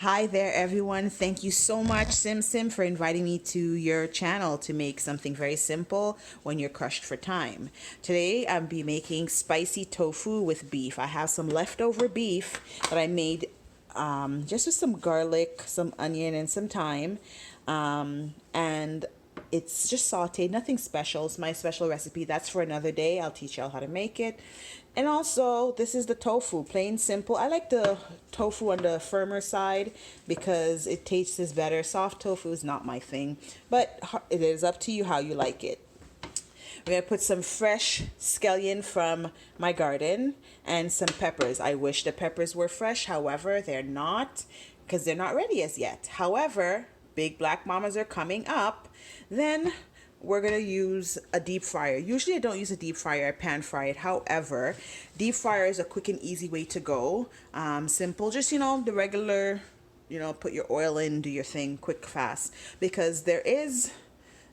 Hi there, everyone. Thank you so much, Sim, for inviting me to your channel to make something very simple when you're crushed for time. Today, I'll be making spicy tofu with beef. I have some leftover beef that I made just with some garlic, some onion, and some thyme. And it's just sauteed, nothing special. It's my special recipe. That's for another day. I'll teach y'all how to make it. And also, this is the tofu, plain simple. I like the tofu on the firmer side because it tastes better. Soft tofu is not my thing, but it is up to you how you like it. We're going to put some fresh scallion from my garden and some peppers. I wish the peppers were fresh, however, they're not because they're not ready as yet. However, big black mamas are coming up. Then we're going to use a deep fryer. Usually I don't use a deep fryer, I pan fry it. However, deep fryer is a quick and easy way to go. Simple, just, the regular, put your oil in, do your thing, quick, fast. Because there is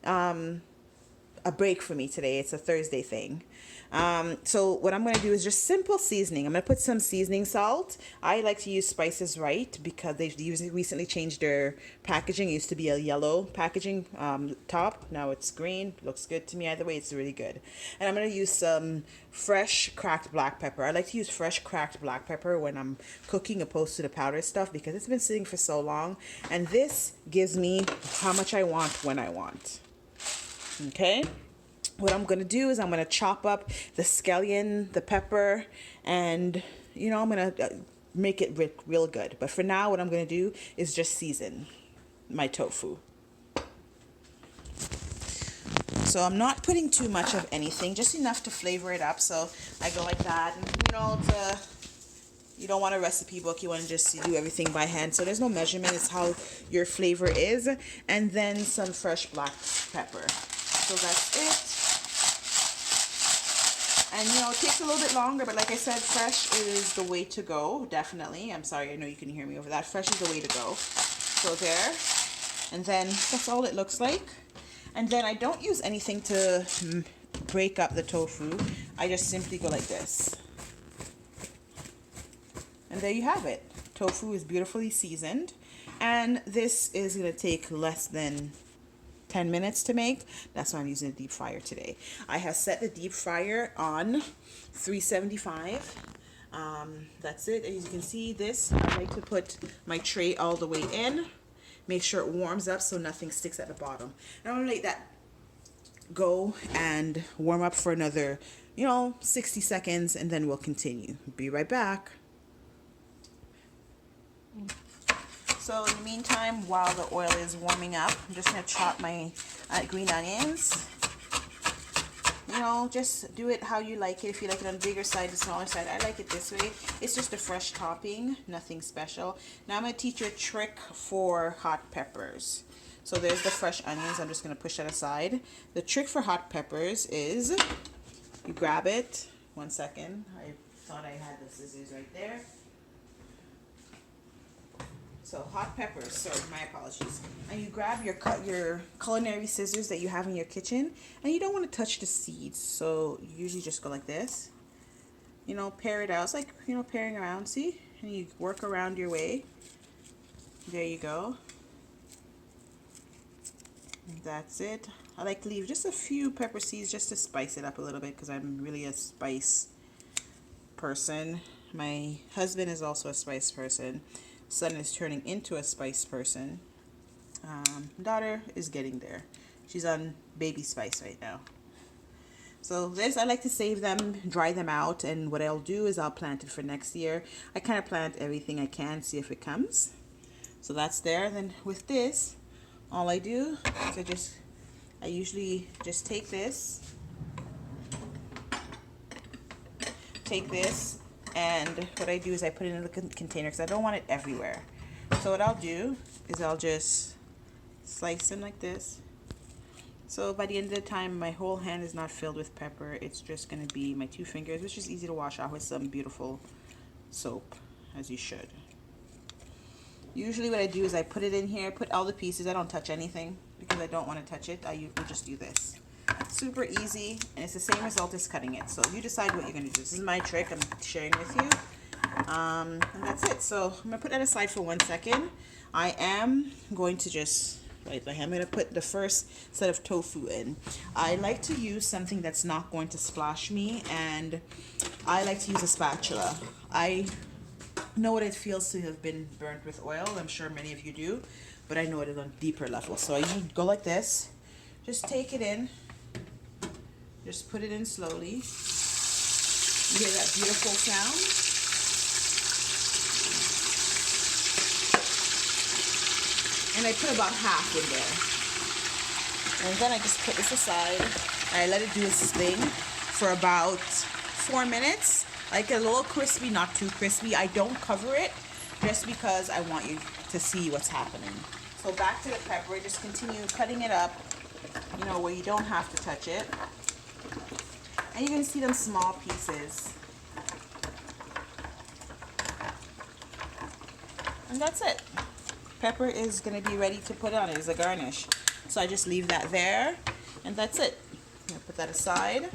a break for me today. It's a Thursday thing. So what I'm going to do is just simple seasoning. I'm going to put some seasoning salt. I like to use Spices Right because they've recently changed their packaging. It used to be a yellow packaging top. Now it's green. Looks good to me. Either way, it's really good. And I'm going to use some fresh cracked black pepper. I like to use fresh cracked black pepper when I'm cooking opposed to the powdered stuff because it's been sitting for so long. And this gives me how much I want when I want. Okay, what I'm gonna do is I'm gonna chop up the scallion, the pepper, and I'm gonna make it real good. But for now, what I'm gonna do is just season my tofu. So I'm not putting too much of anything, just enough to flavor it up. So I go like that, and you don't want a recipe book, you want to just do everything by hand. So there's no measurement, it's how your flavor is. And then some fresh black pepper. So that's it. And it takes a little bit longer, but like I said, fresh is the way to go, definitely. I'm sorry, I know you can hear me over that. Fresh is the way to go. So there. And then that's all it looks like. And then I don't use anything to break up the tofu. I just simply go like this. And there you have it. Tofu is beautifully seasoned. And this is going to take less than 10 minutes to make. That's why I'm using a deep fryer today. I have set the deep fryer on 375. That's it. As you can see, I like to put my tray all the way in. Make sure it warms up so nothing sticks at the bottom. And I'm going to let that go and warm up for another, 60 seconds, and then we'll continue. Be right back. So in the meantime, while the oil is warming up, I'm just going to chop my green onions. Just do it how you like it. If you like it on the bigger side, the smaller side, I like it this way. It's just a fresh topping, nothing special. Now I'm going to teach you a trick for hot peppers. So there's the fresh onions. I'm just going to push that aside. The trick for hot peppers is you grab it. 1 second. I thought I had the scissors right there. So hot peppers, sorry, my apologies. And you grab your culinary scissors that you have in your kitchen, and you don't want to touch the seeds. So you usually just go like this. Pare it out. It's like, paring around, see? And you work around your way. There you go. And that's it. I like to leave just a few pepper seeds just to spice it up a little bit because I'm really a spice person. My husband is also a spice person. Son is turning into a spice person. Daughter is getting there. She's on baby spice right now. So this, I like to save them, dry them out, and what I'll do is I'll plant it for next year. I kind of plant everything I can, see if it comes. So that's there. Then with this, all I do is I usually just take this, and what I do is I put it in a container because I don't want it everywhere. So what I'll do is I'll just slice them like this. So by the end of the time, my whole hand is not filled with pepper. It's just going to be my 2 fingers, which is easy to wash off with some beautiful soap, as you should. Usually what I do is I put it in here, put all the pieces. I don't touch anything because I don't want to touch it. I will just do this. Super easy, and it's the same result as cutting it. So you decide what you're going to do. This is my trick I'm sharing with you. And that's it. So I'm gonna put that aside for 1 second. I am going to just I'm gonna put the first set of tofu in. I like to use something that's not going to splash me, and I like to use a spatula. I know what it feels to have been burnt with oil. I'm sure many of you do, but I know it is on a deeper level. So I usually go like this. Just take it in. Just put it in slowly. You hear that beautiful sound? And I put about half in there. And then I just put this aside. I let it do its thing for about 4 minutes. Like a little crispy, not too crispy. I don't cover it just because I want you to see what's happening. So back to the pepper, just continue cutting it up, you know, where you don't have to touch it. And you're gonna see them small pieces. And that's it. Pepper is gonna be ready to put on it as a garnish. So I just leave that there, and that's it. I'm gonna put that aside.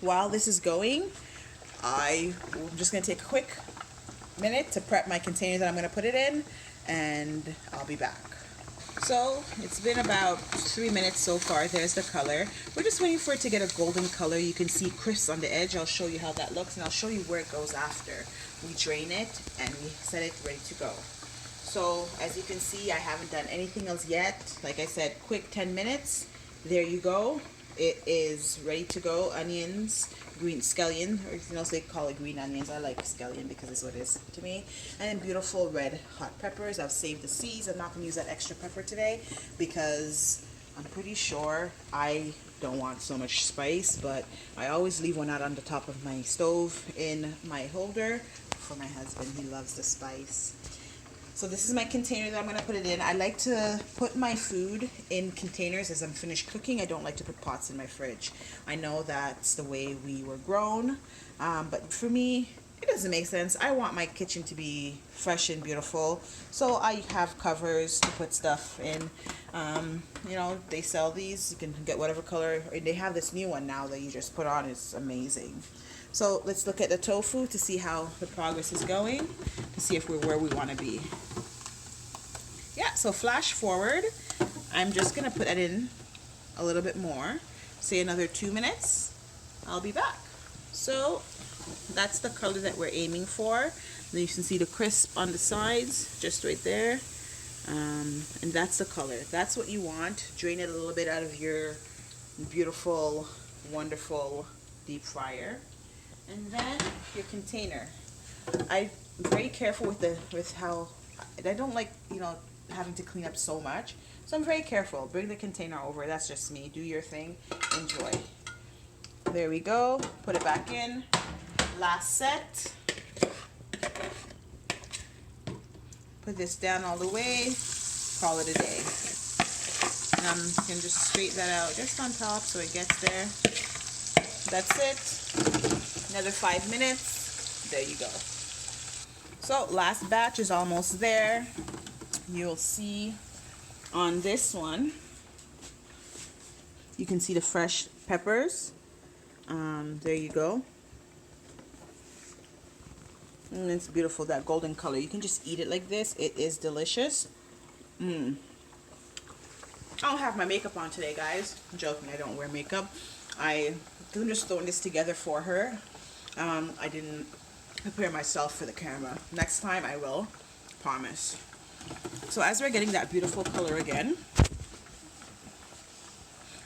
While this is going, I'm just going to take a quick minute to prep my container that I'm going to put it in, and I'll be back. So it's been about 3 minutes so far. There's the color. We're just waiting for it to get a golden color. You can see crisp on the edge. I'll show you how that looks, and I'll show you where it goes after. We drain it and we set it ready to go. So as you can see, I haven't done anything else yet. Like I said, quick 10 minutes. There you go. It is ready to go. Onions, green scallion, or you know, they call it green onions. I like scallion because it's what it is to me. And then beautiful red hot peppers. I've saved the seeds. I'm not going to use that extra pepper today because I'm pretty sure I don't want so much spice, but I always leave one out on the top of my stove in my holder for my husband. He loves the spice. So this is my container that I'm going to put it in. I like to put my food in containers as I'm finished cooking. I don't like to put pots in my fridge. I know that's the way we were grown, but for me, it doesn't make sense. I want my kitchen to be fresh and beautiful. So I have covers to put stuff in. You know, they sell these. You can get whatever color. They have this new one now that you just put on. It's amazing. So let's look at the tofu to see how the progress is going, to see if we're where we want to be. Yeah, so flash forward. I'm just going to put it in a little bit more. Say another 2 minutes. I'll be back. So that's the color that we're aiming for. Then you can see the crisp on the sides, just right there. And that's the color. That's what you want. Drain it a little bit out of your beautiful, wonderful deep fryer. And then your container. I'm very careful with how I don't like, you know, having to clean up so much. So I'm very careful. Bring the container over. That's just me. Do your thing. Enjoy. There we go. Put it back in. Last set. Put this down all the way. Call it a day. And you can just straighten that out just on top so it gets there. That's it. Another 5 minutes. There you go. So last batch is almost there. You'll see on this one, you can see the fresh peppers. There you go. And it's beautiful, that golden color. You can just eat it like this. It is delicious. I don't have my makeup on today, guys. I'm joking, I don't wear makeup. I'm just throwing this together for her. I didn't prepare myself for the camera. Next time I will, promise. So as we're getting that beautiful color again.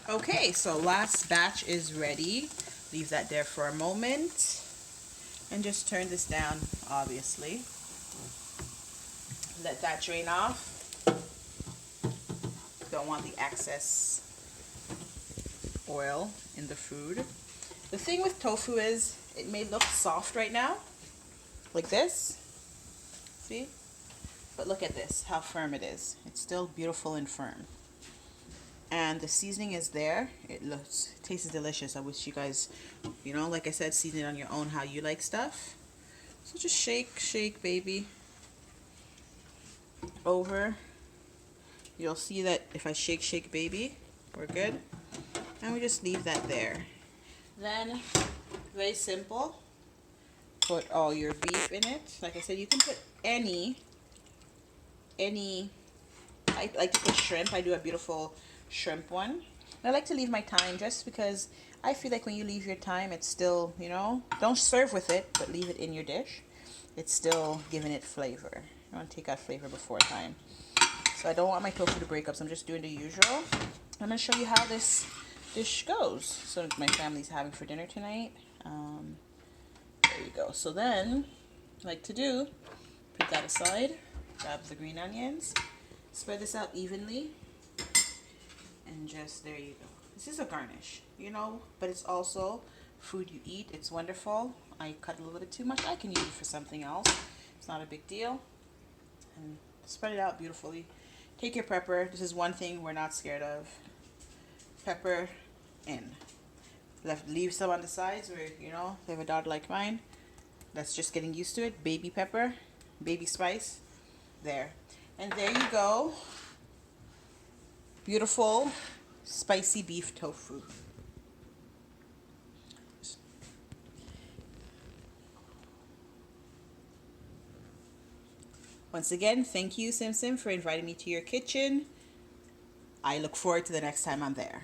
Okay, so last batch is ready. Leave that there for a moment. And just turn this down, obviously. Let that drain off. Don't want the excess oil in the food. The thing with tofu is it may look soft right now, like this. See? But look at this, how firm it is. It's still beautiful and firm. And the seasoning is there. It tastes delicious. I wish you guys, you know, like I said, season it on your own how you like stuff. So just shake, shake, baby. Over. You'll see that if I shake, shake, baby, we're good. And we just leave that there. Then, very simple. put all your beef in it. Like I said, you can put any. I like to put shrimp. I do a beautiful shrimp one. And I like to leave my thyme just because I feel like when you leave your thyme, it's still, you know, don't serve with it, but leave it in your dish. It's still giving it flavor. I want to take out flavor before thyme. So I don't want my tofu to break up, so I'm just doing the usual. I'm going to show you how this dish goes. So my family's having for dinner tonight. There you go. So then, I like to do, put that aside, grab the green onions, spread this out evenly, and just, there you go. This is a garnish, you know, but it's also food you eat. It's wonderful. I cut a little bit too much. I can use it for something else. It's not a big deal. And spread it out beautifully. Take your pepper. This is one thing we're not scared of. Pepper in. Leave some on the sides where, you know, they have a daughter like mine that's just getting used to it. Baby pepper, baby spice. There. And there you go. Beautiful, spicy beef tofu. Once again, thank you, Sim Sim, for inviting me to your kitchen. I look forward to the next time I'm there.